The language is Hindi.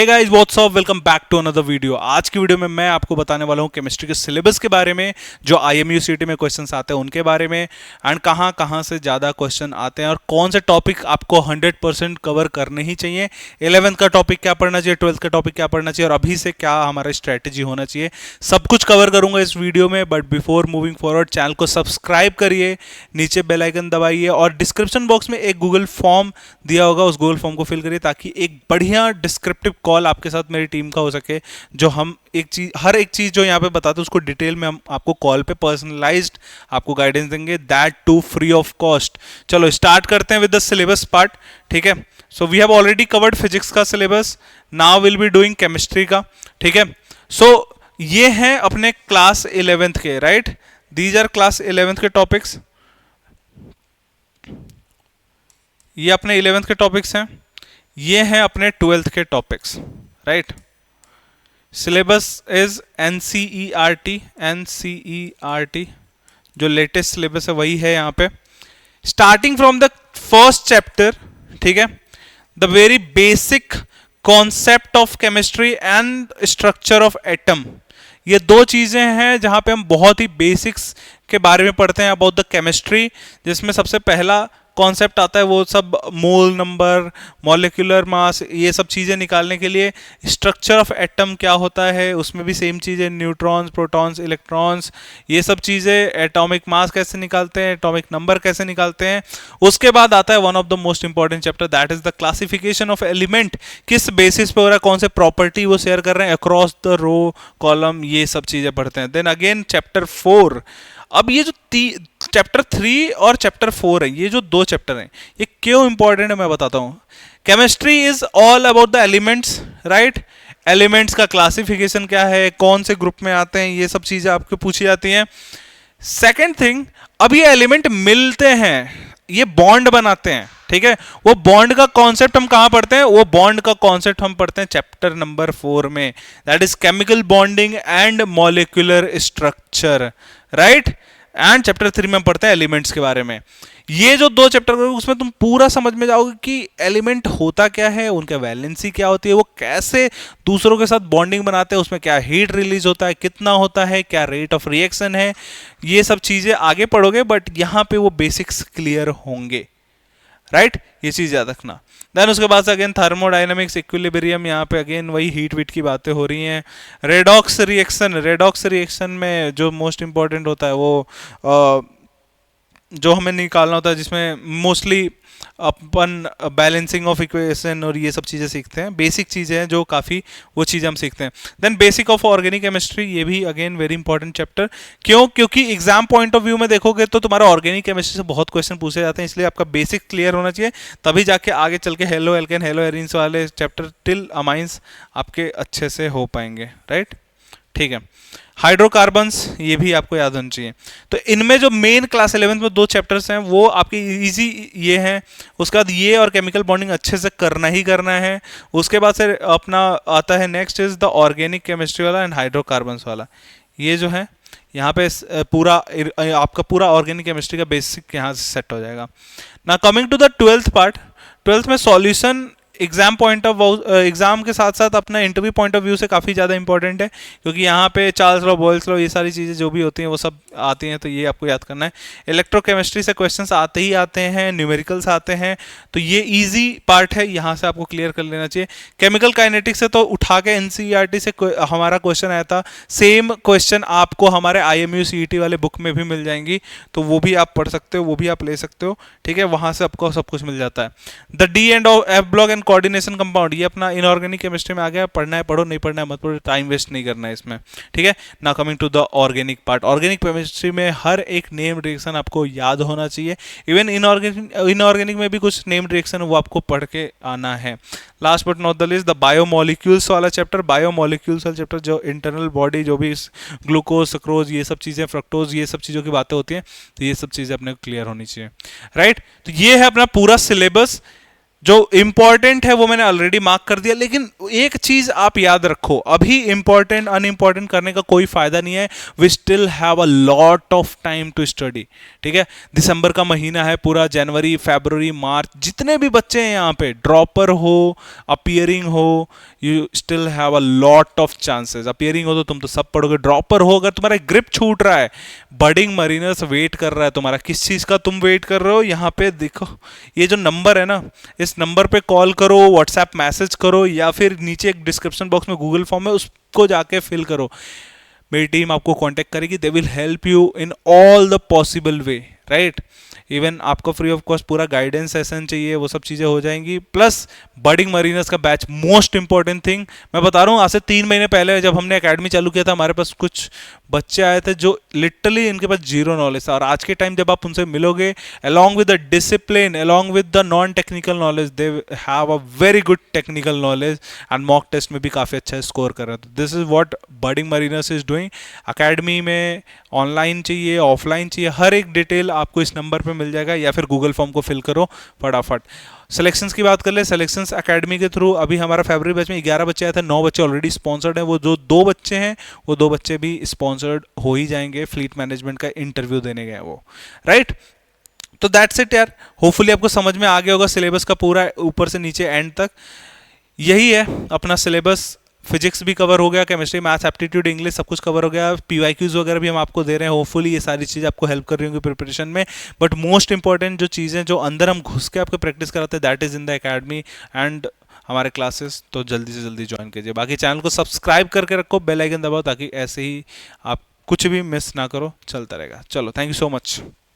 Hey guys, what's up? Welcome back to another video. आज की वीडियो में मैं आपको बताने वाला हूँ केमिस्ट्री के सिलेबस के बारे में, जो IMU CET में क्वेश्चंस आते हैं उनके बारे में, एंड कहाँ कहाँ से ज़्यादा क्वेश्चन आते हैं और कौन से टॉपिक आपको 100% कवर करने ही चाहिए। 11th का टॉपिक क्या पढ़ना चाहिए, 12th का टॉपिक क्या पढ़ना चाहिए और अभी से क्या हमारा स्ट्रैटेजी होना चाहिए, सब कुछ कवर करूंगा इस वीडियो में। But before moving forward, channel को सब्सक्राइब करिए, नीचे बेल आइकन दबाइए और डिस्क्रिप्शन बॉक्स में एक गूगल फॉर्म दिया होगा, उस गूगल फॉर्म को फिल करिए ताकि एक बढ़िया डिस्क्रिप्टिव कॉल आपके साथ मेरी टीम का हो सके, जो हम हर एक चीज जो यहाँ पे बताते हैं उसको डिटेल में हम आपको कॉल पे पर्सनलाइज्ड आपको गाइडेंस देंगे, that too free of cost. चलो स्टार्ट करते हैं विद द सिलेबस पार्ट। ठीक है, so we have already covered physics का syllabus, now will be doing chemistry का। ठीक है, सो ये हैं अपने क्लास 11th के, right, these are class 11th के टॉपिक्स। ये अपने 11th के टॉपिक्स हैं, ये हैं अपने 12th के topics, right. Syllabus is NCERT, जो लेटेस्ट सिलेबस है वही है यहाँ पे, starting from the first chapter. ठीक है, the very basic concept of chemistry and structure of atom. ये दो चीजें हैं जहां पे हम बहुत ही बेसिक्स के बारे में पढ़ते हैं अबाउट द केमिस्ट्री, जिसमें सबसे पहला कॉन्सेप्ट आता है वो सब मोल नंबर, मॉलिक्यूलर मास, ये सब चीज़ें निकालने के लिए। स्ट्रक्चर ऑफ एटम क्या होता है, उसमें भी सेम चीज़ें, न्यूट्रॉन्स, प्रोटॉन्स, इलेक्ट्रॉन्स, ये सब चीज़ें। एटॉमिक मास कैसे निकालते हैं, एटॉमिक नंबर कैसे निकालते हैं। उसके बाद आता है one of the most important chapter, that is the classification of element. किस बेसिस पे हो रहा है, कौन से प्रॉपर्टी वो शेयर कर रहे हैं अक्रॉस द रो कॉलम, ये सब चीज़ें पढ़ते हैं। Then again chapter 4। अब ये जो चैप्टर 3 और चैप्टर 4 है, ये जो दो चैप्टर हैं, ये क्यों इंपॉर्टेंट है मैं बताता हूं। Chemistry is all about the elements, right. Elements का क्लासिफिकेशन क्या है, कौन से ग्रुप में आते हैं, ये सब चीजें आपको पूछी जाती हैं। सेकेंड थिंग, अब ये एलिमेंट मिलते हैं, ये बॉन्ड बनाते हैं। ठीक है, वो बॉन्ड का कॉन्सेप्ट हम कहां पढ़ते हैं, वो बॉन्ड का कॉन्सेप्ट हम पढ़ते हैं चैप्टर नंबर 4 में, that is chemical bonding and molecular structure, right. And chapter 3 में पढ़ते हैं एलिमेंट्स के बारे में। ये जो दो चैप्टर करोगे उसमें तुम पूरा समझ में जाओगे कि एलिमेंट होता क्या है, उनका वैलेंसी क्या होती है, वो कैसे दूसरों के साथ बॉन्डिंग बनाते हैं, उसमें क्या हीट रिलीज होता है, कितना होता है, क्या रेट ऑफ रिएक्शन है, ये सब चीजें आगे पढ़ोगे, बट यहां पे वो बेसिक्स क्लियर होंगे, राइट। ये चीज याद रखना। देन उसके बाद से अगेन थर्मोडायनेमिक्स, इक्विलिब्रियम, यहाँ पे अगेन वही हीट वीट की बातें हो रही हैं। रेडॉक्स रिएक्शन में जो मोस्ट इंपॉर्टेंट होता है वो जो हमें निकालना होता है, जिसमें mostly upon balancing of equation और ये सब चीज़ें सीखते हैं, बेसिक चीज़ें हैं जो काफ़ी वो चीज़ें हम सीखते हैं। Then basic of organic chemistry, ये भी अगेन वेरी इंपॉर्टेंट चैप्टर। क्यों? क्योंकि एग्जाम पॉइंट ऑफ व्यू में देखोगे तो तुम्हारा ऑर्गेनिक केमिस्ट्री से बहुत क्वेश्चन पूछे जाते हैं, इसलिए आपका बेसिक क्लियर होना चाहिए, तभी जाके आगे चल के हेलो एल्केन, हेलो एरिन्स वाले चैप्टर टिल अमाइंस आपके अच्छे से हो पाएंगे, राइट। ठीक है, हाइड्रोकार्बन्स, ये भी आपको याद होना चाहिए। तो इनमें जो मेन क्लास 11th में दो चैप्टर्स हैं वो आपके इजी ये हैं। उसके बाद ये और केमिकल बॉन्डिंग अच्छे से करना ही करना है। उसके बाद से अपना आता है next is the organic chemistry वाला एंड हाइड्रोकार्बन्स वाला। ये जो है यहाँ पे पूरा आपका पूरा ऑर्गेनिक केमिस्ट्री का बेसिक यहाँ से सेट हो जाएगा। ना coming to the 12th part, 12th में solution exam point of exam के साथ साथ अपना इंटरव्यू पॉइंट ऑफ व्यू से काफ़ी ज़्यादा इंपॉर्टेंट है, क्योंकि यहाँ पे चार्ल्स लॉ, बॉयल्स लॉ, ये सारी चीज़ें जो भी होती हैं वो सब आती हैं, तो ये आपको याद करना है। इलेक्ट्रोकेमिस्ट्री से क्वेश्चंस आते ही आते हैं, न्यूमेरिकल्स आते हैं, तो ये इजी पार्ट है, यहाँ से आपको क्लियर कर लेना चाहिए। केमिकल काइनेटिक्स से तो उठा के NCERT से हमारा क्वेश्चन आया था, सेम क्वेश्चन आपको हमारे IMU CET वाले बुक में भी मिल जाएंगी, तो वो भी आप पढ़ सकते हो, वो भी आप ले सकते हो। ठीक है, वहाँ से आपको सब कुछ मिल जाता है। The D and F block and coordination compound, ये अपना इनऑर्गेनिक केमिस्ट्री में आ गया, पढ़ना है पढ़ो, नहीं पढ़ना है मत पढ़ो, टाइम वेस्ट नहीं करना है इसमें। ठीक है, ना coming to the organic part, organic chemistry में हर एक नेम रिएक्शन आपको याद होना चाहिए, इवन इनऑर्गेनिक में भी कुछ नेम रिएक्शन वो आपको पढ़ के आना है। Last but not the least the biomolecules वाला चैप्टर, बायोमोलिक्यूल्स वाला चैप्टर जो इंटरनल बॉडी, जो भी ग्लूकोज, सक्रोज, ये सब चीज़ें, फ्रक्टोज, ये सब चीज़ों की बातें होती हैं, तो ये सब चीज़ें अपने क्लियर होनी चाहिए, राइट। तो ये है अपना पूरा सिलेबस। जो इंपॉर्टेंट है वो मैंने ऑलरेडी मार्क कर दिया, लेकिन एक चीज आप याद रखो, अभी इंपॉर्टेंट अनइंपॉर्टेंट करने का कोई फायदा नहीं है। We still have a lot of time to study, ठीक है। दिसंबर का महीना है पूरा, जनवरी फरवरी मार्च, जितने भी बच्चे हैं यहाँ पे, ड्रॉपर हो अपियरिंग हो, you still have a lot of chances. Appearing हो तो तुम तो सब पढ़ोगे, ड्रॉपर हो अगर तुम्हारा ग्रिप छूट रहा है, बडिंग मरीनर्स वेट कर रहा है तुम्हारा। किस चीज का तुम वेट कर रहे हो? यहाँ पे देखो, ये जो नंबर है ना, इस नंबर पे कॉल करो, व्हाट्सएप मैसेज करो, या फिर नीचे एक डिस्क्रिप्शन बॉक्स में गूगल फॉर्म है उसको जाके फिल करो। मेरी टीम आपको कांटेक्ट करेगी, they will help you in all the possible way, right. Even आपको फ्री ऑफ कॉस्ट पूरा गाइडेंस सेशन चाहिए, वो सब चीज़ें हो जाएंगी। प्लस बडिंग मरीनर्स का बैच, मोस्ट इंपॉर्टेंट थिंग मैं बता रहा हूँ, आज से 3 महीने पहले जब हमने एकेडमी चालू किया था, हमारे पास कुछ बच्चे आए थे जो लिटरली इनके पास जीरो नॉलेज था, और आज के टाइम जब आप उनसे मिलोगे, along with the discipline, along with the non technical knowledge, they have a very good technical knowledge, and mock test में भी काफ़ी अच्छा स्कोर कर रहे हैं। This is what Budding Mariners is doing. Academy में ऑनलाइन चाहिए, ऑफलाइन चाहिए, हर एक डिटेल आपको इस नंबर पे मिल जाएगा, या फिर गूगल फॉर्म को फिल करो फटाफट। सिलेक्शंस की बात कर ले, सिलेक्शंस एकेडमी के थ्रू अभी हमारा फरवरी बैच में 11 बच्चे आए थे, 9 बच्चे ऑलरेडी स्पॉन्सर्ड हैं, वो जो 2 बच्चे हैं वो 2 बच्चे भी स्पॉन्सर्ड हो ही जाएंगे, फ्लीट मैनेजमेंट का इंटरव्यू देने गए वो, राइट। तो दैट्स इट यार, होपफुली आपको समझ में आ गया होगा सिलेबस का पूरा ऊपर से नीचे एंड तक। यही है अपना सिलेबस, फिजिक्स भी कवर हो गया, केमिस्ट्री मैथ्स एप्टीट्यूड इंग्लिश सब कुछ कवर हो गया, पीवाईक्यूज वगैरह भी हम आपको दे रहे हैं। होपफुली ये सारी चीज़ आपको हेल्प कर रही होंगी प्रिपरेशन में। बट मोस्ट इंपॉर्टेंट जो चीज़ें जो अंदर हम घुस के आपको प्रैक्टिस कराते हैं, that is in the academy and हमारे क्लासेस। तो जल्दी से जल्दी ज्वाइन कीजिए, बाकी चैनल को सब्सक्राइब करके रखो, बेल आइकन दबाओ, ताकि ऐसे ही आप कुछ भी मिस ना करो, चलता रहेगा। चलो, थैंक यू सो मच।